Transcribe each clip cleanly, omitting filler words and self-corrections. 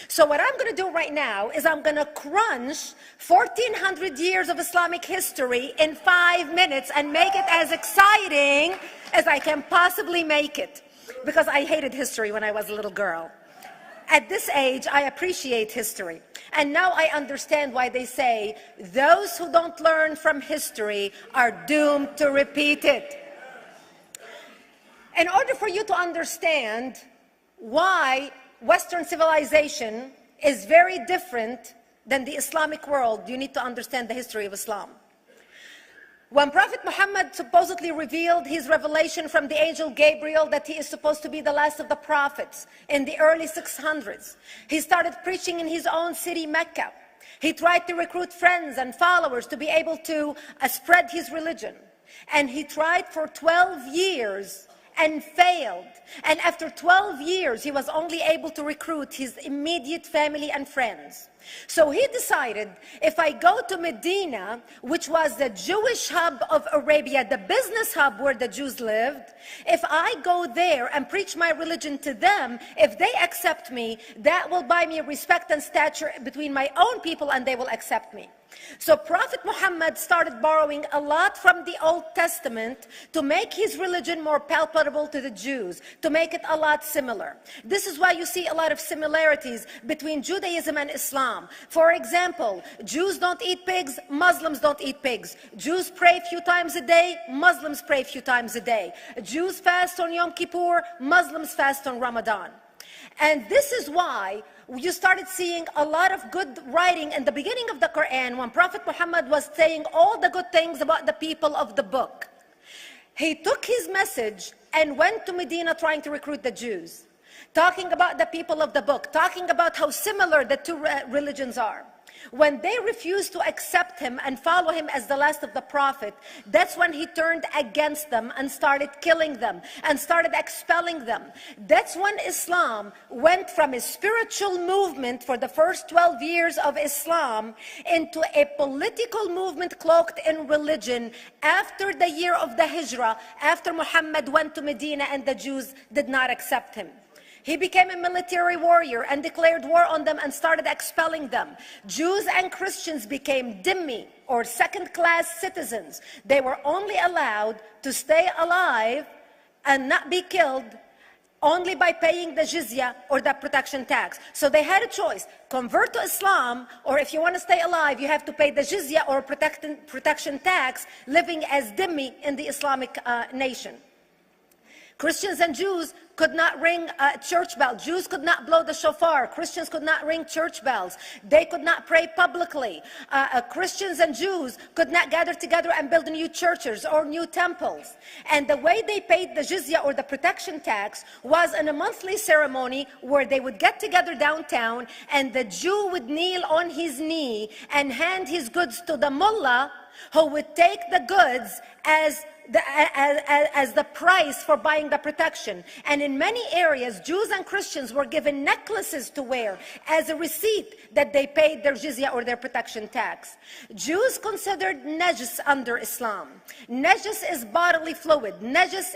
So what I'm going to do right now is I'm going to crunch 1,400 years of Islamic history in 5 minutes and make it as exciting as I can possibly make it. Because I hated history when I was a little girl. At this age, I appreciate history. And now I understand why they say those who don't learn from history are doomed to repeat it. In order for you to understand why Western civilization is very different than the Islamic world, you need to understand the history of Islam. When Prophet Muhammad supposedly revealed his revelation from the angel Gabriel that he is supposed to be the last of the prophets in the early 600s, he started preaching in his own city, Mecca. He tried to recruit friends and followers to be able to spread his religion. And he tried for 12 years and failed. And after 12 years, he was only able to recruit his immediate family and friends. So he decided, if I go to Medina, which was the Jewish hub of Arabia, the business hub where the Jews lived, if I go there and preach my religion to them, if they accept me, that will buy me respect and stature between my own people, and they will accept me. So Prophet Muhammad started borrowing a lot from the Old Testament to make his religion more palpable to the Jews, to make it a lot similar. This is why you see a lot of similarities between Judaism and Islam. For example, Jews don't eat pigs, Muslims don't eat pigs. Jews pray a few times a day, Muslims pray a few times a day. Jews fast on Yom Kippur, Muslims fast on Ramadan. And this is why you started seeing a lot of good writing in the beginning of the Quran when Prophet Muhammad was saying all the good things about the people of the book. He took his message and went to Medina trying to recruit the Jews, talking about the people of the book, talking about how similar the two religions are. When they refused to accept him and follow him as the last of the prophet, that's when he turned against them and started killing them and started expelling them. That's when Islam went from a spiritual movement for the first 12 years of Islam into a political movement cloaked in religion after the year of the Hijrah, after Muhammad went to Medina and the Jews did not accept him. He became a military warrior and declared war on them and started expelling them. Jews and Christians became dhimmi, or second-class citizens. They were only allowed to stay alive and not be killed only by paying the jizya, or the protection tax. So they had a choice: convert to Islam, or if you want to stay alive, you have to pay the jizya or protection tax, living as dhimmi in the Islamic nation. Christians and Jews could not ring church bells. Jews could not blow the shofar. Christians could not ring church bells. They could not pray publicly. Christians and Jews could not gather together and build new churches or new temples. And the way they paid the jizya, or the protection tax, was in a monthly ceremony where they would get together downtown and the Jew would kneel on his knee and hand his goods to the mullah, who would take the goods as the price for buying the protection. And in many areas, Jews and Christians were given necklaces to wear as a receipt that they paid their jizya, or their protection tax. Jews considered najis under Islam. Najis is bodily fluid. Najis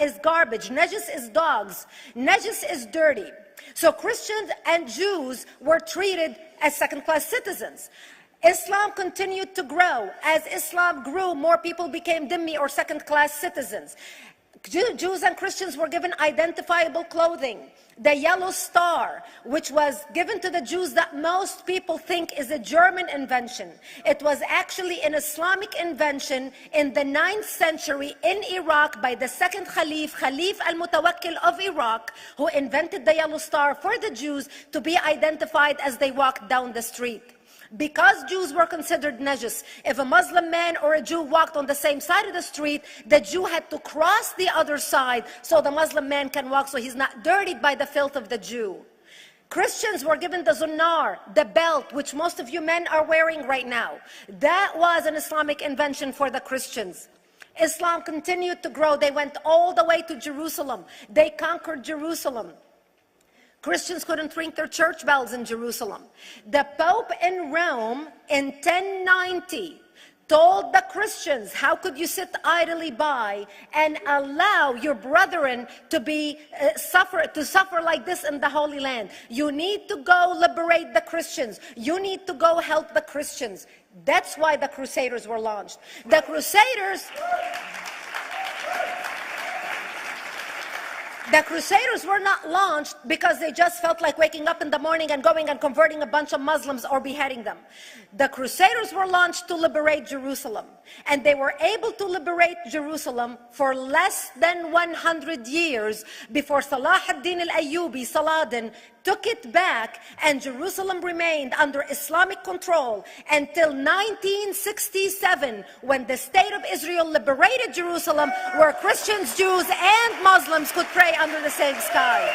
is garbage. Najis is dogs. Najis is dirty. So Christians and Jews were treated as second-class citizens. Islam continued to grow. As Islam grew, more people became dhimmi, or second-class citizens. Jews and Christians were given identifiable clothing. The yellow star, which was given to the Jews, that most people think is a German invention. It was actually an Islamic invention in the 9th century in Iraq by the second Khalif al-Mutawakkil of Iraq, who invented the yellow star for the Jews to be identified as they walked down the street. Because Jews were considered najis, if a Muslim man or a Jew walked on the same side of the street, the Jew had to cross the other side so the Muslim man can walk, so he's not dirtied by the filth of the Jew. Christians were given the zunnar, the belt, which most of you men are wearing right now. That was an Islamic invention for the Christians. Islam continued to grow. They went all the way to Jerusalem. They conquered Jerusalem. Christians couldn't ring their church bells in Jerusalem. The Pope in Rome in 1090 told the Christians, how could you sit idly by and allow your brethren to suffer like this in the Holy Land? You need to go liberate the Christians. You need to go help the Christians. That's why the Crusaders were launched. The Crusaders were not launched because they just felt like waking up in the morning and going and converting a bunch of Muslims or beheading them. The Crusaders were launched to liberate Jerusalem. And they were able to liberate Jerusalem for less than 100 years before Salah ad-Din al-Ayyubi, Saladin, took it back, and Jerusalem remained under Islamic control until 1967, when the State of Israel liberated Jerusalem, where Christians, Jews, and Muslims could pray under the same sky.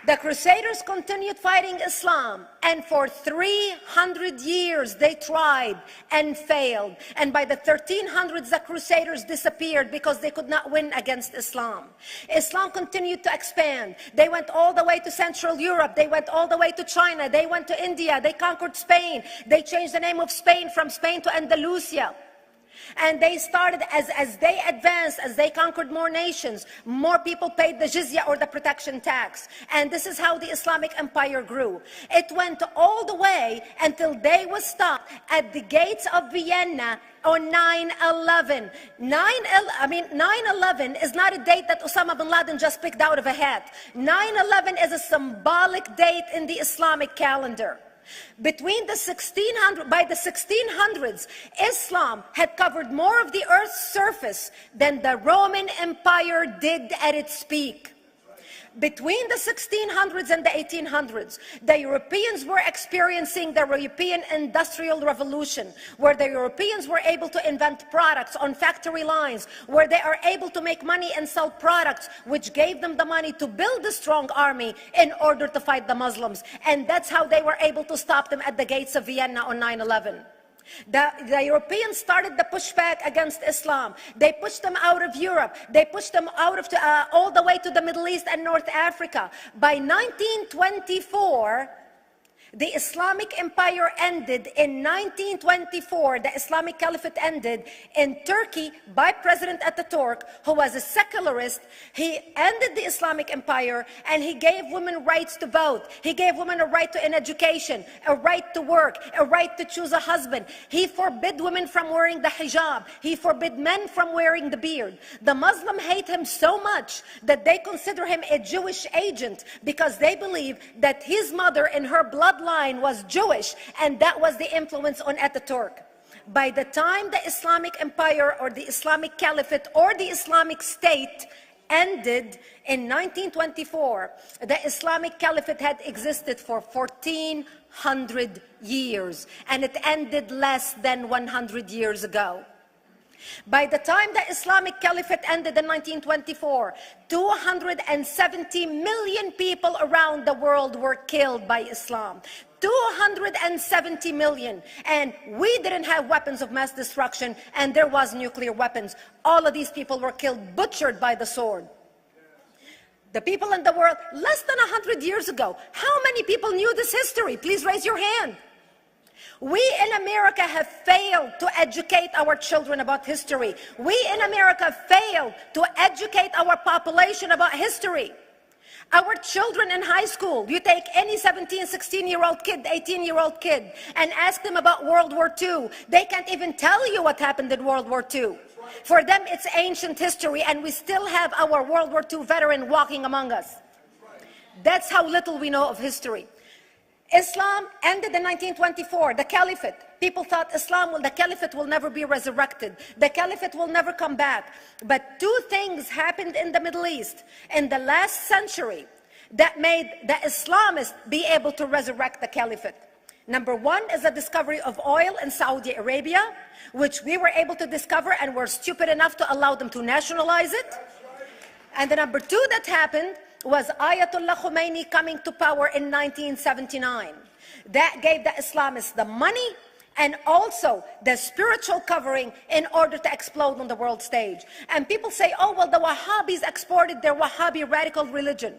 The Crusaders continued fighting Islam, and for 300 years they tried and failed. And by the 1300s, the Crusaders disappeared because they could not win against Islam. Islam continued to expand. They went all the way to Central Europe. They went all the way to China. They went to India. They conquered Spain. They changed the name of Spain from Spain to Andalusia. And they started, as they advanced, as they conquered more nations, more people paid the jizya, or the protection tax. And this is how the Islamic Empire grew. It went all the way until they was stopped at the gates of Vienna on 9/11. 9/11 is not a date that Osama bin Laden just picked out of a hat. 9/11 is a symbolic date in the Islamic calendar. By the 1600s, Islam had covered more of the earth's surface than the Roman Empire did at its peak. Between the 1600s and the 1800s, the Europeans were experiencing the European Industrial Revolution, where the Europeans were able to invent products on factory lines, where they are able to make money and sell products, which gave them the money to build a strong army in order to fight the Muslims. And that's how they were able to stop them at the gates of Vienna on 9/11. The Europeans started the pushback against Islam. They pushed them out of Europe. They pushed them out of all the way to the Middle East and North Africa. By 1924, the Islamic Empire ended. In 1924, the Islamic Caliphate ended in Turkey by President Ataturk, who was a secularist. He ended the Islamic Empire, and he gave women rights to vote. He gave women a right to an education, a right to work, a right to choose a husband. He forbid women from wearing the hijab. He forbid men from wearing the beard. The Muslims hate him so much that they consider him a Jewish agent, because they believe that his mother in her bloodline was Jewish, and that was the influence on Ataturk. By the time the Islamic Empire, or the Islamic Caliphate, or the Islamic State ended in 1924, the Islamic Caliphate had existed for 1400 years, and it ended less than 100 years ago. By the time the Islamic Caliphate ended in 1924, 270 million people around the world were killed by Islam. 270 million. And we didn't have weapons of mass destruction, and there was nuclear weapons. All of these people were killed, butchered by the sword. The people in the world, less than 100 years ago, how many people knew this history? Please raise your hand. We in America have failed to educate our children about history. We in America failed to educate our population about history. Our children in high school, you take any 17, 16-year-old kid, 18-year-old kid, and ask them about World War II. They can't even tell you what happened in World War II. For them, it's ancient history, and we still have our World War II veteran walking among us. That's how little we know of history. Islam ended in 1924, the Caliphate. People thought the Caliphate will never be resurrected. The Caliphate will never come back. But two things happened in the Middle East in the last century that made the Islamists be able to resurrect the Caliphate. Number one is the discovery of oil in Saudi Arabia, which we were able to discover and were stupid enough to allow them to nationalize it. And the number two that happened was Ayatollah Khomeini coming to power in 1979. That gave the Islamists the money and also the spiritual covering in order to explode on the world stage. And people say, oh, well, the Wahhabis exported their Wahhabi radical religion.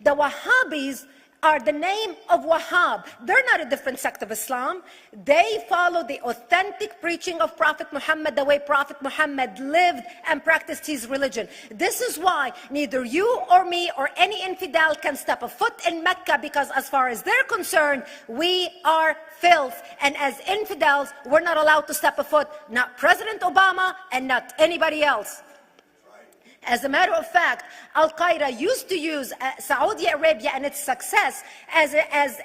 The Wahhabis are the name of Wahhab. They're not a different sect of Islam. They follow the authentic preaching of Prophet Muhammad, the way Prophet Muhammad lived and practiced his religion. This is why neither you or me or any infidel can step a foot in Mecca, because as far as they're concerned, we are filth. And as infidels, we're not allowed to step a foot, not President Obama and not anybody else. As a matter of fact, Al-Qaeda used to use Saudi Arabia and its success as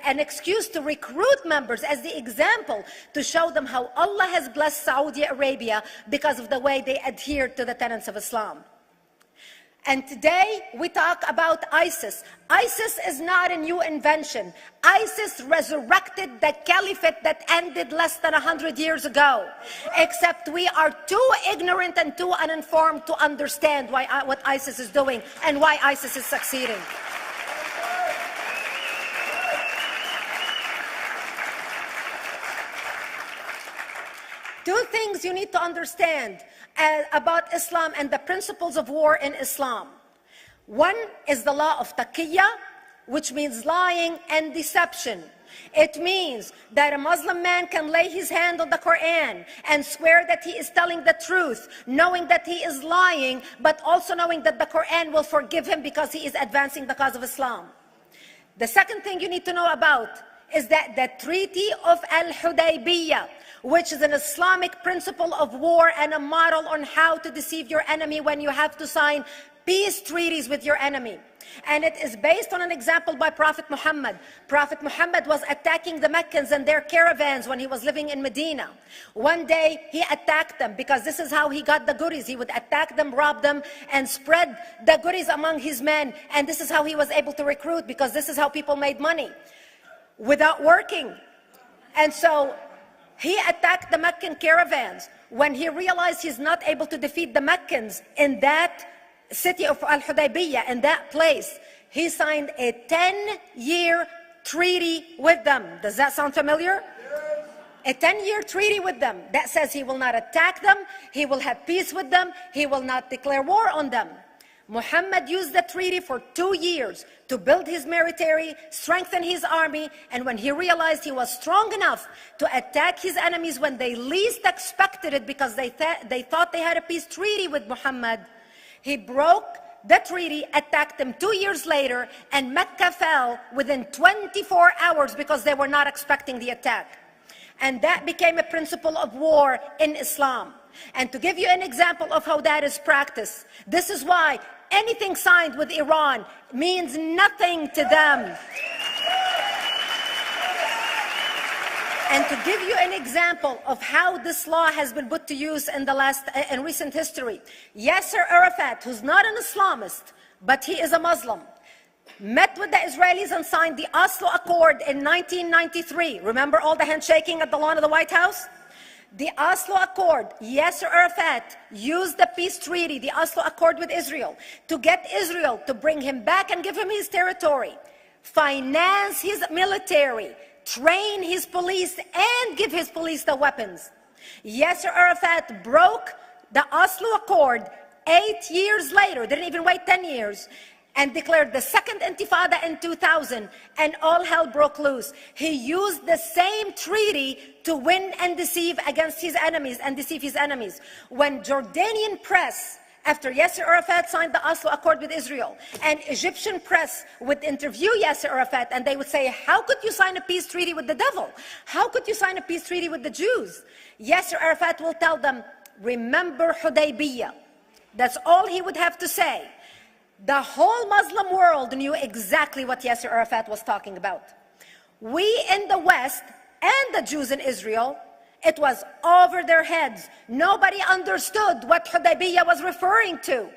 an excuse to recruit members, as the example to show them how Allah has blessed Saudi Arabia because of the way they adhere to the tenets of Islam. And today we talk about ISIS. ISIS is not a new invention. ISIS resurrected the caliphate that ended less than 100 years ago. Except we are too ignorant and too uninformed to understand what ISIS is doing and why ISIS is succeeding. Two things you need to understand about Islam and the principles of war in Islam. One is the law of taqiyya, which means lying and deception. It means that a Muslim man can lay his hand on the Quran and swear that he is telling the truth, knowing that he is lying, but also knowing that the Quran will forgive him because he is advancing the cause of Islam. The second thing you need to know about is that the Treaty of Al-Hudaybiyah, which is an Islamic principle of war and a model on how to deceive your enemy when you have to sign peace treaties with your enemy. And it is based on an example by Prophet Muhammad. Prophet Muhammad was attacking the Meccans and their caravans when he was living in Medina. One day he attacked them because this is how he got the goodies. He would attack them, rob them, and spread the goodies among his men. And this is how he was able to recruit, because this is how people made money without working. And so he attacked the Meccan caravans. When he realized he's not able to defeat the Meccans in that city of Al-Hudaybiyah, in that place, he signed a 10-year treaty with them. Does that sound familiar? A 10-year treaty with them that says he will not attack them, he will have peace with them, he will not declare war on them. Muhammad used the treaty for 2 years to build his military, strengthen his army, and when he realized he was strong enough to attack his enemies when they least expected it, because they thought they had a peace treaty with Muhammad, he broke the treaty, attacked them 2 years later, and Mecca fell within 24 hours because they were not expecting the attack. And that became a principle of war in Islam. And to give you an example of how that is practiced, this is why anything signed with Iran means nothing to them. And to give you an example of how this law has been put to use in recent history, Yasser Arafat, who's not an Islamist, but he is a Muslim, met with the Israelis and signed the Oslo Accord in 1993. Remember all the handshaking at the lawn of the White House? The Oslo Accord, Yasser Arafat used the peace treaty, the Oslo Accord with Israel, to get Israel to bring him back and give him his territory, finance his military, train his police, and give his police the weapons. Yasser Arafat broke the Oslo Accord 8 years later, didn't even wait 10 years, and declared the second Intifada in 2000, and all hell broke loose. He used the same treaty to win and deceive against his enemies and deceive his enemies. When Jordanian press, after Yasser Arafat signed the Oslo Accord with Israel, and Egyptian press would interview Yasser Arafat, and they would say, how could you sign a peace treaty with the devil? How could you sign a peace treaty with the Jews? Yasser Arafat will tell them, remember Hudaybiyah. That's all he would have to say. The whole Muslim world knew exactly what Yasser Arafat was talking about. We in the West and the Jews in Israel, it was over their heads. Nobody understood what Hudaybiyah was referring to.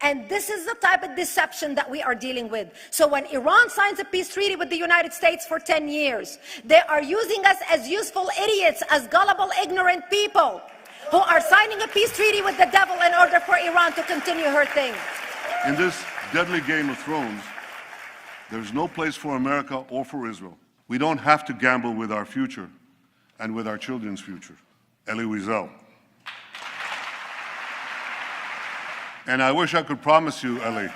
And this is the type of deception that we are dealing with. So when Iran signs a peace treaty with the United States for 10 years, they are using us as useful idiots, as gullible, ignorant people who are signing a peace treaty with the devil in order for Iran to continue her thing. In this deadly game of thrones, there's no place for America or for Israel. We don't have to gamble with our future and with our children's future. Elie Wiesel. And I wish I could promise you, Elie,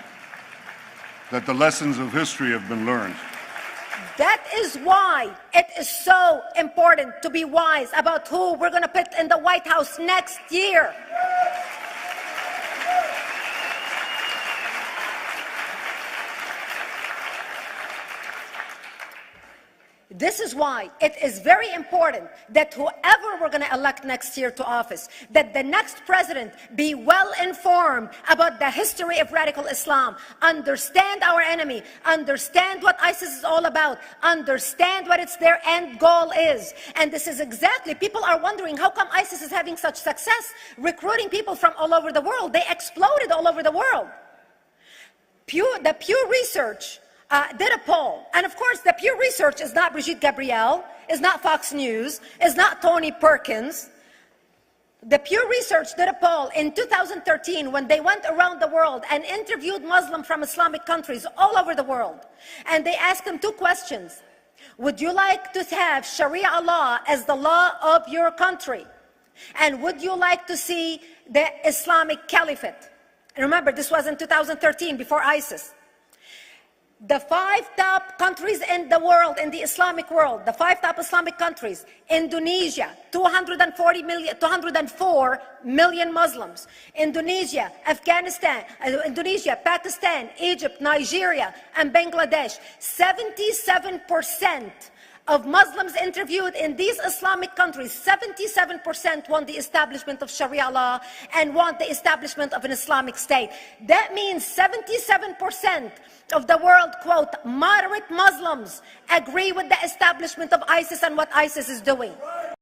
that the lessons of history have been learned. That is why it is so important to be wise about who we're going to put in the White House next year. This is why it is very important that whoever we're going to elect next year to office, that the next president be well informed about the history of radical Islam, understand our enemy, understand what ISIS is all about, understand what their end goal is. And this is exactly, people are wondering how come ISIS is having such success recruiting people from all over the world. They exploded all over the world. The Pew Research did a poll, and of course the Pew Research is not Brigite Gabriel, is not Fox News, is not Tony Perkins. The Pew Research did a poll in 2013 when they went around the world and interviewed Muslims from Islamic countries all over the world. And they asked them 2 questions. Would you like to have Sharia law as the law of your country? And would you like to see the Islamic Caliphate? And remember, this was in 2013, before ISIS. The 5 top countries in the world, in the Islamic world, the 5 top Islamic countries: Indonesia, 204 million Muslims; Indonesia, Pakistan, Egypt, Nigeria, and Bangladesh. 77% of Muslims interviewed in these Islamic countries, 77% want the establishment of Sharia law and want the establishment of an Islamic state. That means 77% of the world, quote, moderate Muslims agree with the establishment of ISIS and what ISIS is doing.